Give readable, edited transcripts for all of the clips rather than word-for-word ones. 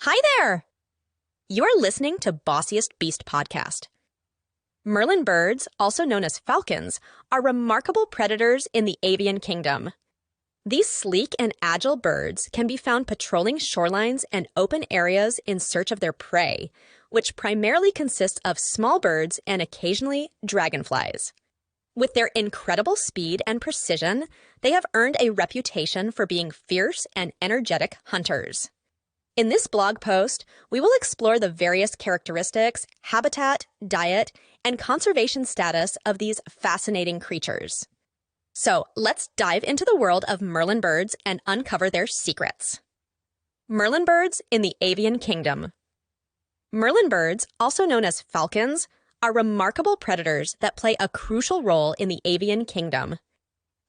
Hi there! You are listening to Bossiest Beast Podcast. Merlin birds, also known as falcons, are remarkable predators in the avian kingdom. These sleek and agile birds can be found patrolling shorelines and open areas in search of their prey, which primarily consists of small birds and occasionally dragonflies. With their incredible speed and precision, they have earned a reputation for being fierce and energetic hunters. In this blog post, we will explore the various characteristics, habitat, diet, and conservation status of these fascinating creatures. So let's dive into the world of Merlin birds and uncover their secrets. Merlin birds in the avian kingdom. Merlin birds, also known as falcons, are remarkable predators that play a crucial role in the avian kingdom.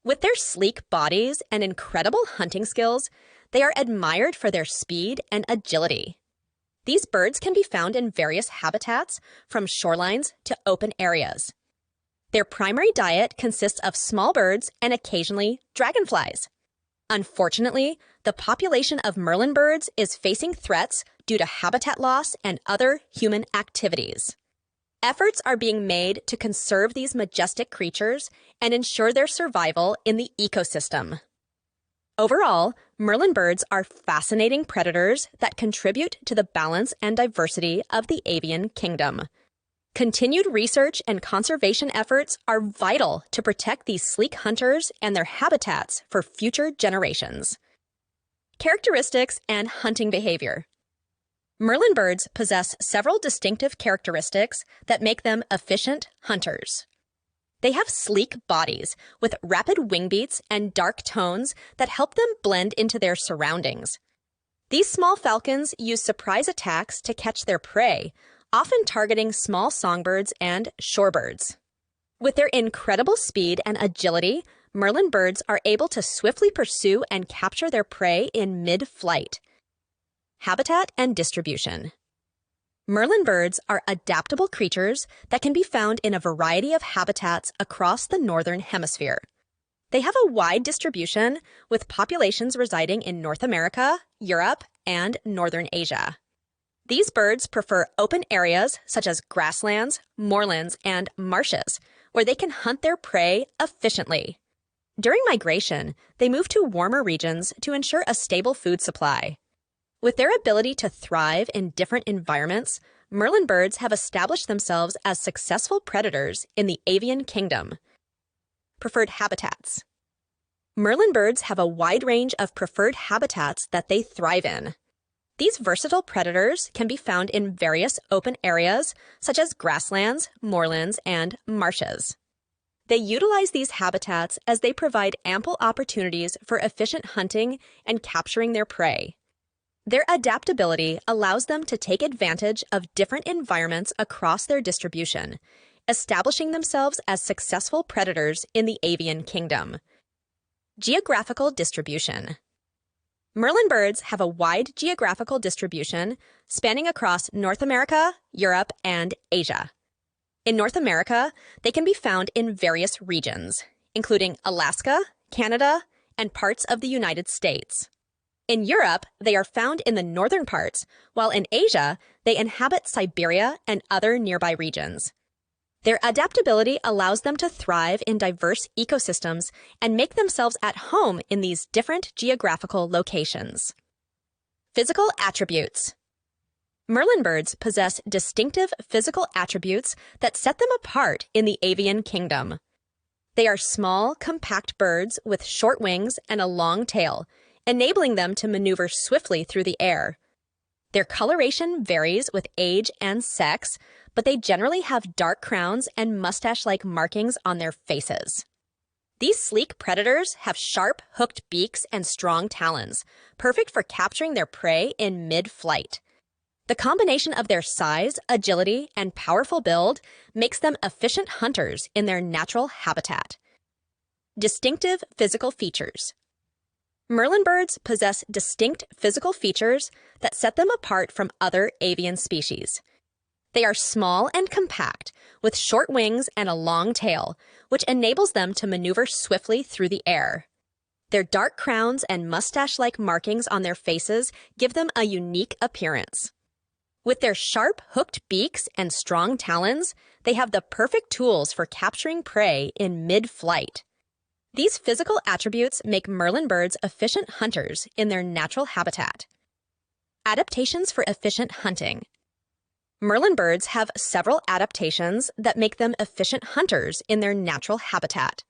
With their sleek bodies and incredible hunting skills, they are admired for their speed and agility. These birds can be found in various habitats, from shorelines to open areas. Their primary diet consists of small birds and occasionally dragonflies. Unfortunately, the population of Merlin birds is facing threats due to habitat loss and other human activities. Efforts are being made to conserve these majestic creatures and ensure their survival in the ecosystem. Overall, Merlin birds are fascinating predators that contribute to the balance and diversity of the avian kingdom. Continued research and conservation efforts are vital to protect these sleek hunters and their habitats for future generations. Characteristics and hunting behavior. Merlin birds possess several distinctive characteristics that make them efficient hunters. They have sleek bodies with rapid wing beats and dark tones that help them blend into their surroundings. These small falcons use surprise attacks to catch their prey, often targeting small songbirds and shorebirds. With their incredible speed and agility, Merlin birds are able to swiftly pursue and capture their prey in mid-flight. Habitat and distribution. Merlin birds are adaptable creatures that can be found in a variety of habitats across the northern hemisphere. They have a wide distribution, with populations residing in North America, Europe, and northern Asia. These birds prefer open areas such as grasslands, moorlands, and marshes, where they can hunt their prey efficiently. During migration, they move to warmer regions to ensure a stable food supply. With their ability to thrive in different environments, Merlin birds have established themselves as successful predators in the avian kingdom. Preferred habitats. Merlin birds have a wide range of preferred habitats that they thrive in. These versatile predators can be found in various open areas, such as grasslands, moorlands, and marshes. They utilize these habitats as they provide ample opportunities for efficient hunting and capturing their prey. Their adaptability allows them to take advantage of different environments across their distribution, establishing themselves as successful predators in the avian kingdom. Geographical distribution. Merlin birds have a wide geographical distribution spanning across North America, Europe, and Asia. In North America, they can be found in various regions, including Alaska, Canada, and parts of the United States. In Europe, they are found in the northern parts, while in Asia, they inhabit Siberia and other nearby regions. Their adaptability allows them to thrive in diverse ecosystems and make themselves at home in these different geographical locations. Physical attributes. Merlin birds possess distinctive physical attributes that set them apart in the avian kingdom. They are small, compact birds with short wings and a long tail, enabling them to maneuver swiftly through the air. Their coloration varies with age and sex, but they generally have dark crowns and mustache-like markings on their faces. These sleek predators have sharp, hooked beaks and strong talons, perfect for capturing their prey in mid-flight. The combination of their size, agility, and powerful build makes them efficient hunters in their natural habitat. Distinctive physical features. Merlin birds possess distinct physical features that set them apart from other avian species. They are small and compact, with short wings and a long tail, which enables them to maneuver swiftly through the air. Their dark crowns and mustache-like markings on their faces give them a unique appearance. With their sharp, hooked beaks and strong talons, they have the perfect tools for capturing prey in mid-flight. These physical attributes make Merlin birds efficient hunters in their natural habitat. Adaptations for efficient hunting. Merlin birds have several adaptations that make them efficient hunters in their natural habitat.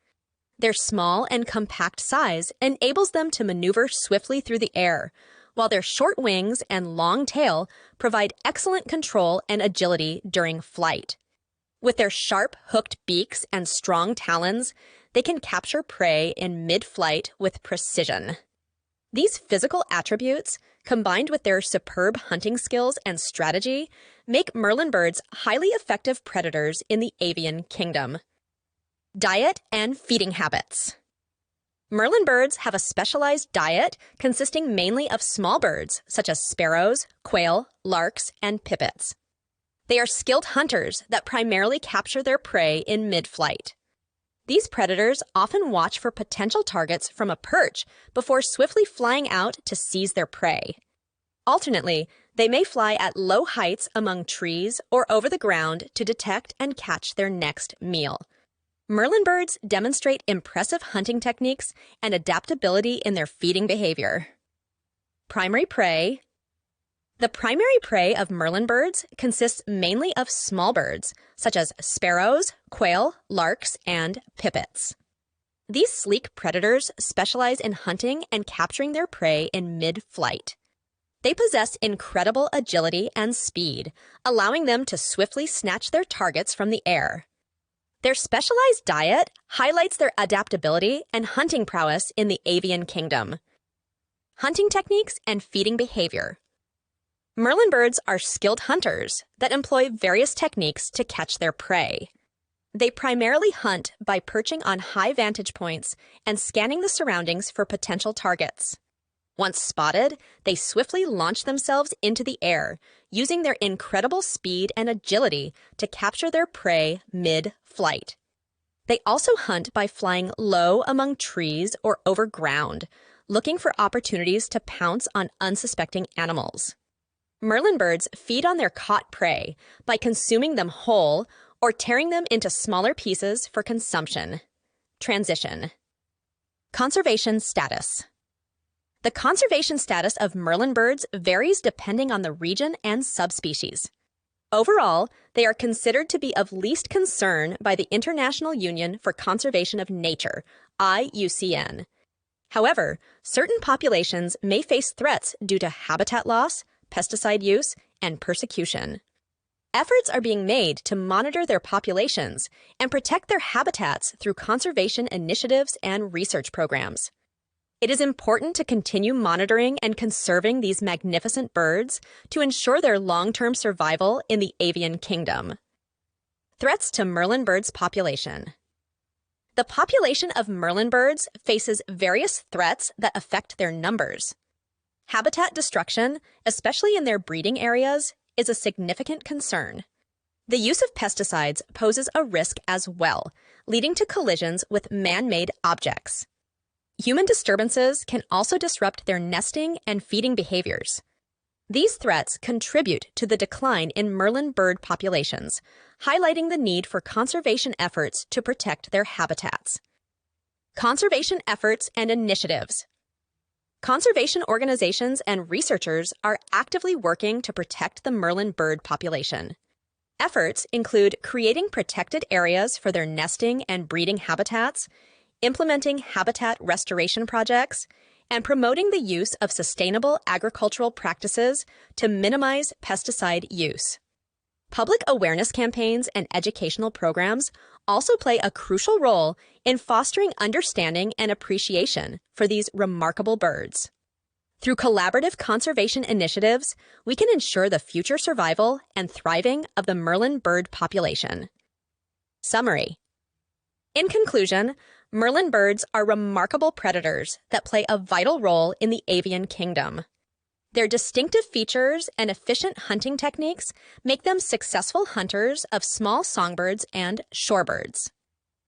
Their small and compact size enables them to maneuver swiftly through the air, while their short wings and long tail provide excellent control and agility during flight. With their sharp, hooked beaks and strong talons, they can capture prey in mid-flight with precision. These physical attributes, combined with their superb hunting skills and strategy, make Merlin birds highly effective predators in the avian kingdom. Diet and feeding habits. Merlin birds have a specialized diet consisting mainly of small birds such as sparrows, quail, larks, and pipits. They are skilled hunters that primarily capture their prey in mid-flight. These predators often watch for potential targets from a perch before swiftly flying out to seize their prey. Alternately, they may fly at low heights among trees or over the ground to detect and catch their next meal. Merlin birds demonstrate impressive hunting techniques and adaptability in their feeding behavior. Primary prey. The primary prey of Merlin birds consists mainly of small birds, such as sparrows, quail, larks, and pipits. These sleek predators specialize in hunting and capturing their prey in mid-flight. They possess incredible agility and speed, allowing them to swiftly snatch their targets from the air. Their specialized diet highlights their adaptability and hunting prowess in the avian kingdom. Hunting techniques and feeding behavior. Merlin birds are skilled hunters that employ various techniques to catch their prey. They primarily hunt by perching on high vantage points and scanning the surroundings for potential targets. Once spotted, they swiftly launch themselves into the air, using their incredible speed and agility to capture their prey mid-flight. They also hunt by flying low among trees or over ground, looking for opportunities to pounce on unsuspecting animals. Merlin birds feed on their caught prey by consuming them whole or tearing them into smaller pieces for consumption. Transition. Conservation status. The conservation status of Merlin birds varies depending on the region and subspecies. Overall, they are considered to be of least concern by the International Union for Conservation of Nature, IUCN. However, certain populations may face threats due to habitat loss, pesticide use, and persecution. Efforts are being made to monitor their populations and protect their habitats through conservation initiatives and research programs. It is important to continue monitoring and conserving these magnificent birds to ensure their long-term survival in the avian kingdom. Threats to Merlin birds' population. The population of Merlin birds faces various threats that affect their numbers. Habitat destruction, especially in their breeding areas, is a significant concern. The use of pesticides poses a risk as well, leading to collisions with man-made objects. Human disturbances can also disrupt their nesting and feeding behaviors. These threats contribute to the decline in Merlin bird populations, highlighting the need for conservation efforts to protect their habitats. Conservation efforts and initiatives. Conservation organizations and researchers are actively working to protect the Merlin bird population. Efforts include creating protected areas for their nesting and breeding habitats, implementing habitat restoration projects, and promoting the use of sustainable agricultural practices to minimize pesticide use. Public awareness campaigns and educational programs also play a crucial role in fostering understanding and appreciation for these remarkable birds. Through collaborative conservation initiatives, we can ensure the future survival and thriving of the Merlin bird population. Summary. In conclusion, Merlin birds are remarkable predators that play a vital role in the avian kingdom. Their distinctive features and efficient hunting techniques make them successful hunters of small songbirds and shorebirds.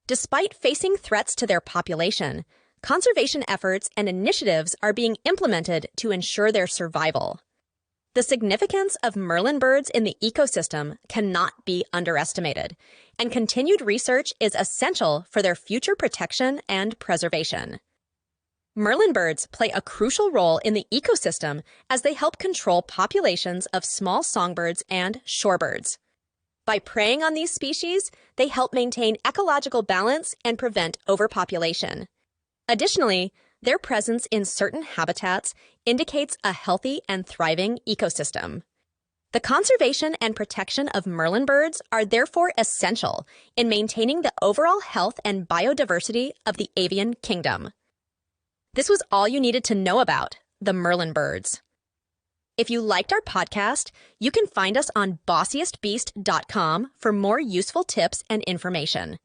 Despite facing threats to their population, conservation efforts and initiatives are being implemented to ensure their survival. The significance of Merlin birds in the ecosystem cannot be underestimated, and continued research is essential for their future protection and preservation. Merlin birds play a crucial role in the ecosystem as they help control populations of small songbirds and shorebirds. By preying on these species, they help maintain ecological balance and prevent overpopulation. Additionally, their presence in certain habitats indicates a healthy and thriving ecosystem. The conservation and protection of Merlin birds are therefore essential in maintaining the overall health and biodiversity of the avian kingdom. This was all you needed to know about the Merlin birds. If you liked our podcast, you can find us on bossiestbeast.com for more useful tips and information.